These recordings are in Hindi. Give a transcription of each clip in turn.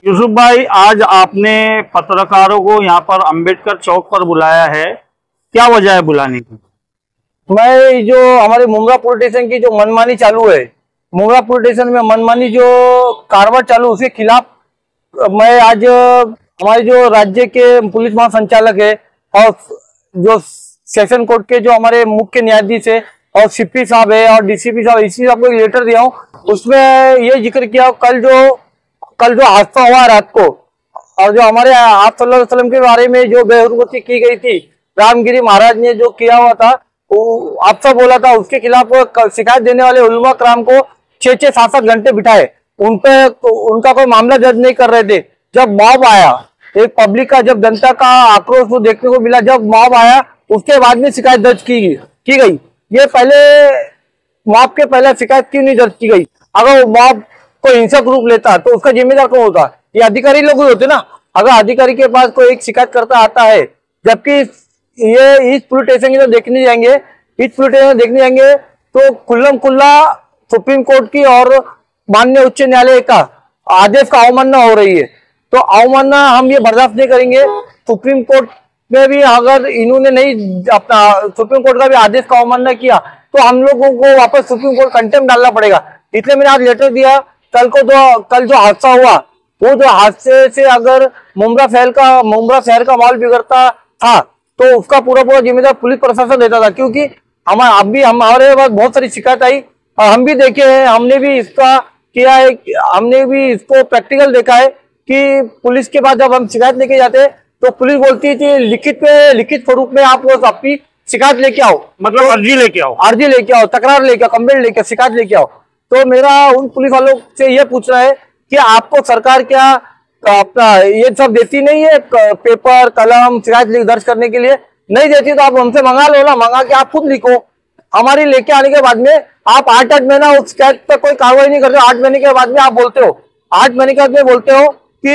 यूसुफ भाई, आज आपने पत्रकारों को यहाँ पर अंबेडकर चौक पर बुलाया है, क्या वजह है बुलाने की? मैं जो हमारे मुमरा पुलिस स्टेशन की जो मनमानी चालू है, मुमरा पुलिस स्टेशन में मनमानी जो कार्रवाई चालू, उसके खिलाफ मैं आज हमारे जो राज्य के पुलिस महासंचालक है और जो सेशन कोर्ट के जो हमारे मुख्य न्यायाधीश है और सीपी साहब है और डीसीपी साहब, इसी साहब को एक लेटर दिया हूँ। उसमें ये जिक्र किया कल जो हादसा हुआ रात को और जो हमारे आप सल्लल्लाहु अलैहि वसल्लम के बारे में जो बेहुरमती की गई थी, रामगिरी महाराज ने जो किया हुआ था, आपसा बोला था, उसके खिलाफ शिकायत देने वाले उलमा कराम को 6-6, 7-7 घंटे बिठाए। उनका कोई मामला दर्ज नहीं कर रहे थे। जब मॉब आया, एक पब्लिक का जब जनता का आक्रोश को देखने को मिला, जब मॉब आया उसके बाद में शिकायत दर्ज की गई। ये पहले मॉब के पहले शिकायत क्यों नहीं दर्ज की गई? अगर मॉब को हिंसक रूप लेता तो उसका जिम्मेदार कौन होता? ये अधिकारी लोग होते ना। अगर अधिकारी के पास कोई एक शिकायत करता आता है, जबकि ये इस पुलिस स्टेशन की तो देखने जाएंगे तो खुल्लम खुल्ला सुप्रीम कोर्ट की और माननीय उच्च न्यायालय का आदेश का अवमानना हो रही है। तो अवमानना हम ये बर्दाश्त नहीं करेंगे। सुप्रीम कोर्ट में भी अगर इन्होंने नहीं अपना सुप्रीम कोर्ट का भी आदेश का अवमानना किया तो हम लोगों को वापस सुप्रीम कोर्ट कंटेम्प्ट डालना पड़ेगा। इसलिए मैंने आज लेटर दिया। कल जो हादसा हुआ, वो जो हादसे से अगर मुमरा शहर का माहौल बिगड़ता था तो उसका पूरा जिम्मेदार पुलिस प्रशासन देता था, क्योंकि हमारे पास बहुत सारी शिकायत आई और हम भी देखे हैं, हमने भी इसका किया है, हमने भी इसको प्रैक्टिकल देखा है कि पुलिस के बाद जब हम शिकायत लेके जाते तो पुलिस बोलती थी लिखित स्वरूप में आप अपनी शिकायत लेके आओ, मतलब अर्जी लेके आओ, तकरार लेके आओ, कंप्लेंट लेके, शिकायत लेके आओ। तो मेरा उन पुलिस वालों से यह पूछना है कि आपको सरकार क्या अपना ये सब देती नहीं है, पेपर कलम शिकायत दर्ज करने के लिए नहीं देती? तो आप हमसे मंगा लो ना, मंगा के आप खुद लिखो। हमारी लेके आने के बाद में आप 8 महीना उस शिकायत पर कोई कार्रवाई नहीं करते। 8 महीने के बाद में आप बोलते हो, 8 महीने के बाद में बोलते हो कि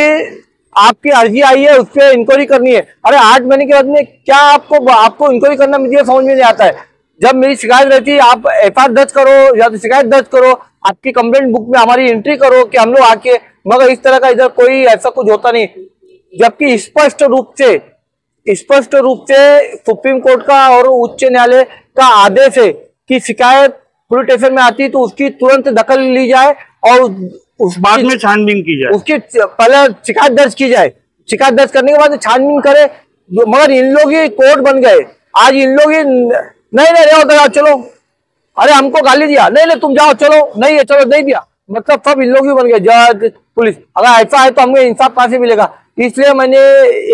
आपकी अर्जी आई है, उस पर इंक्वायरी करनी है। अरे 8 महीने के बाद में क्या आपको इंक्वायरी करना मुझे समझ में नहीं आता है। जब मेरी शिकायत रहती है, आप एफआईआर दर्ज करो या तो शिकायत दर्ज करो, आपकी कंप्लेंट बुक में हमारी एंट्री करो कि हम लोग आके, मगर इस तरह का इधर कोई ऐसा कुछ होता नहीं। जबकि स्पष्ट रूप से सुप्रीम कोर्ट का और उच्च न्यायालय का आदेश है कि शिकायत पुलिस स्टेशन में आती तो उसकी तुरंत दखल ली जाए और उस बाद में छानबीन की जाए, उसकी पहले शिकायत दर्ज की जाए, शिकायत दर्ज करने के बाद छानबीन करे। मगर इन लोग ही कोर्ट बन गए। आज इन लोग ही नहीं चलो, अरे हमको गाली दिया, नहीं तुम जाओ, चलो नहीं है, चलो नहीं दिया, मतलब सब इन लोग ही बन गए, जज पुलिस। अगर ऐसा है तो हमें इंसाफ कहां से मिलेगा? इसलिए मैंने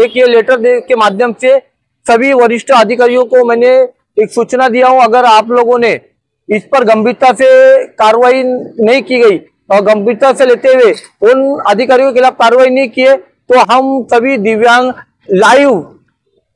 एक ये लेटर के माध्यम से सभी वरिष्ठ अधिकारियों को मैंने एक सूचना दिया हूं। अगर आप लोगों ने इस पर गंभीरता से कार्रवाई नहीं की गई और गंभीरता से लेते हुए उन अधिकारियों के खिलाफ कार्रवाई नहीं किए तो हम सभी दिव्यांग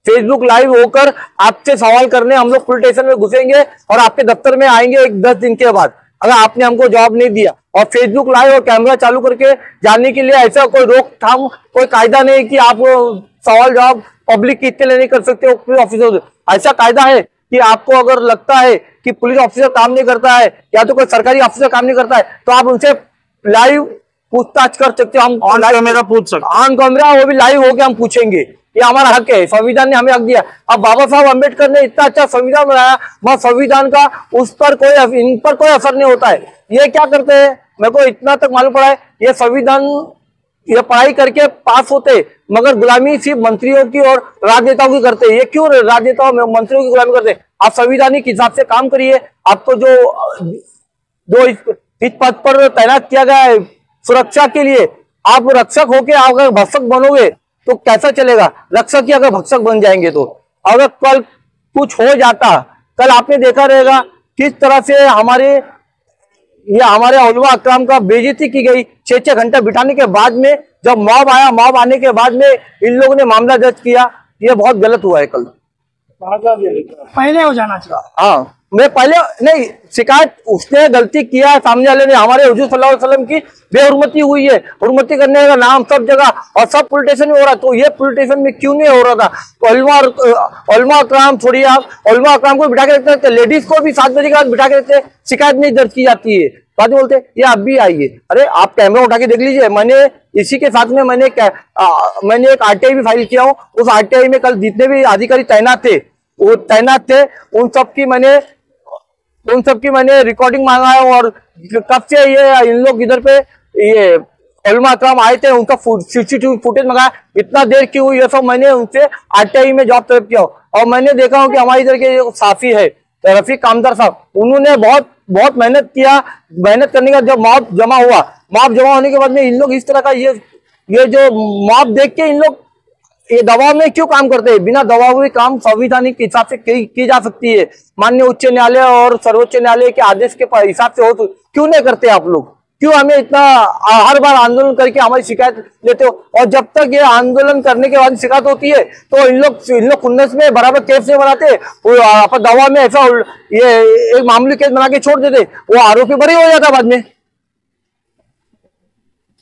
फेसबुक लाइव होकर आपसे सवाल करने हम लोग पुलिस स्टेशन में घुसेंगे और आपके दफ्तर में आएंगे 10 दिन के बाद, अगर आपने हमको जवाब नहीं दिया। और फेसबुक लाइव और कैमरा चालू करके जानने के लिए ऐसा कोई रोकथाम, कोई कायदा नहीं कि आप सवाल जवाब पब्लिक की इतने नहीं कर सकते हो पुलिस ऑफिसर। ऐसा कायदा है कि आपको अगर लगता है कि पुलिस ऑफिसर काम नहीं करता है या तो कोई सरकारी ऑफिसर काम नहीं करता है तो आप उनसे लाइव पूछताछ कर सकते हो। हम ऑन कैमरा पूछ सकते, ऑन कैमरा, वो भी लाइव होके हम पूछेंगे। ये हमारा हक है, संविधान ने हमें हक दिया। अब बाबा साहब अम्बेडकर ने इतना अच्छा संविधान बनाया, मगर संविधान का इन पर कोई असर नहीं होता है। ये क्या करते हैं, मेरे को इतना तक मालूम पड़ा है, ये संविधान ये पढ़ाई करके पास होते मगर गुलामी सिर्फ मंत्रियों की और राजनेताओं की करते हैं। ये क्यों राजनेताओं मंत्रियों की गुलामी करते? आप संविधानिक हिसाब से काम करिए। आपको जो इस पद पर तैनात किया गया है सुरक्षा के लिए, आप रक्षक होके अगर भक्षक बनोगे तो कैसा चलेगा? रक्षक ही अगर भक्षक बन जाएंगे तो अगर कल कुछ हो जाता, कल आपने देखा रहेगा किस तरह से हमारे उलमा अकराम का बेइज्जती की गई 6-6 घंटा बिठाने के बाद में। जब मॉब आया, मॉब आने के बाद में इन लोगों ने मामला दर्ज किया। ये बहुत गलत हुआ है। कल पहले हो जाना चाहिए। हाँ, मैं पहले नहीं, शिकायत उसने गलती किया है, सामने वाले ने, हमारे हुजूर सल्लल्लाहु अलैहि वसल्लम की बेहुरमती हुई है, हुरमती करने का नाम सब जगह और सब पुलिस स्टेशन में हो रहा, तो ये पुलिस स्टेशन में क्यों नहीं हो रहा था? तो उलमा कराम छोड़िए, आप उलमा कराम को बिठा के रखते हैं, लेडीज को भी 7 बजे के बाद बिठा के रखते हैं, शिकायत नहीं दर्ज की जाती है, बाद में बोलते ये आप भी आइए। अरे आप कैमरा उठा के देख लीजिए, मैंने इसी के साथ में मैंने एक आरटीआई भी फाइल किया हूँ, उस आरटीआई में कल जितने भी अधिकारी तैनात थे, वो तैनात थे, उन सब की मैंने रिकॉर्डिंग मांगा है, और कब से ये इन लोग इधर पे ये उलमा कराम आए थे, उनका सीसीटीवी फुटेज मंगाया, इतना देर क्यों हुई, ये सब मैंने उनसे आरटीआई में जॉब तलब किया। और मैंने देखा हूँ कि हमारे इधर के जो साफी है रफीक कामदार साहब, उन्होंने बहुत मेहनत किया, मेहनत करने का जब मॉब जमा होने के बाद में इन लोग इस तरह का ये जो मॉब देख के इन लोग ये दबाव में क्यों काम करते हैं? बिना दबाव में काम संवैधानिक हिसाब से की जा सकती है, माननीय उच्च न्यायालय और सर्वोच्च न्यायालय के आदेश के हिसाब से हो, तो क्यों नहीं करते आप लोग? क्यों हमें इतना हर बार आंदोलन करके हमारी शिकायत लेते हो? और जब तक ये आंदोलन करने के बाद शिकायत होती है तो इन लोग खुन्नस में बराबर केस नहीं बनाते, वो दबाव में ऐसा ये एक मामूली केस बना के छोड़ देते, वो आरोपी बरी हो जाता बाद में।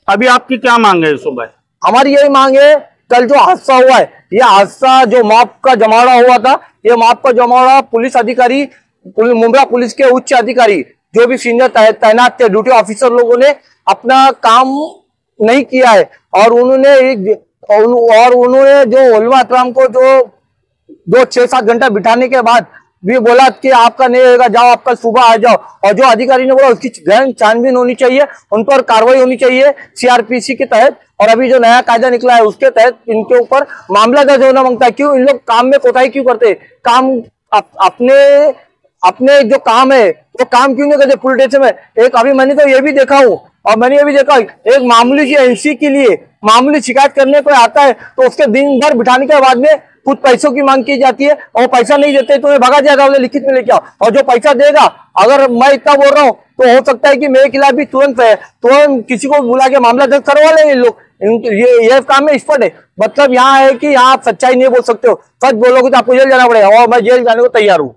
अभी आपकी क्या मांग है सुबह? हमारी यही मांग है, कल जो हादसा हुआ है, ये हादसा जो मॉब का जमावड़ा हुआ था, ये मॉब का जमावड़ा पुलिस अधिकारी, मुंब्रा पुलिस के उच्च अधिकारी जो भी सीनियर तैनात थे, ड्यूटी ऑफिसर लोगों ने अपना काम नहीं किया है, और उन्होंने जो उलमा कराम को जो 6-7 घंटा बिठाने के बाद भी बोला कि आपका नहीं होगा, जाओ आप कल सुबह आ जाओ, और जो अधिकारी ने बोला उसकी गहन छानबीन होनी चाहिए, उन पर कार्रवाई होनी चाहिए सीआरपीसी के तहत, और अभी जो नया कायदा निकला है उसके तहत इनके ऊपर मामला दर्ज होना मांगता है। क्यों इन लोग काम में कोताही क्यों करते? काम अपने जो काम है वो काम क्यों नहीं करते पुलिस स्टेशन में? एक अभी मैंने तो ये भी देखा हूँ, और मैंने ये भी देखा एक मामूली सी एनसी के लिए मामूली शिकायत करने को आता है तो उसके दिन भर बिठाने के बाद में कुछ पैसों की मांग की जाती है, और पैसा नहीं देते तो भगा जाएगा, लिखित में लेके आओ, और जो पैसा देगा, अगर मैं इतना बोल रहा हूँ तो हो सकता है कि मेरे खिलाफ भी तुरंत किसी को बुला के मामला दर्ज करवा लेंगे लोग। ये काम में एक्सपर्ट है, मतलब यहाँ है कि यहाँ आप सच्चाई नहीं बोल सकते हो, सच बोलोगे तो आपको जेल जाना पड़ेगा, और मैं जेल जाने को तैयार हूँ।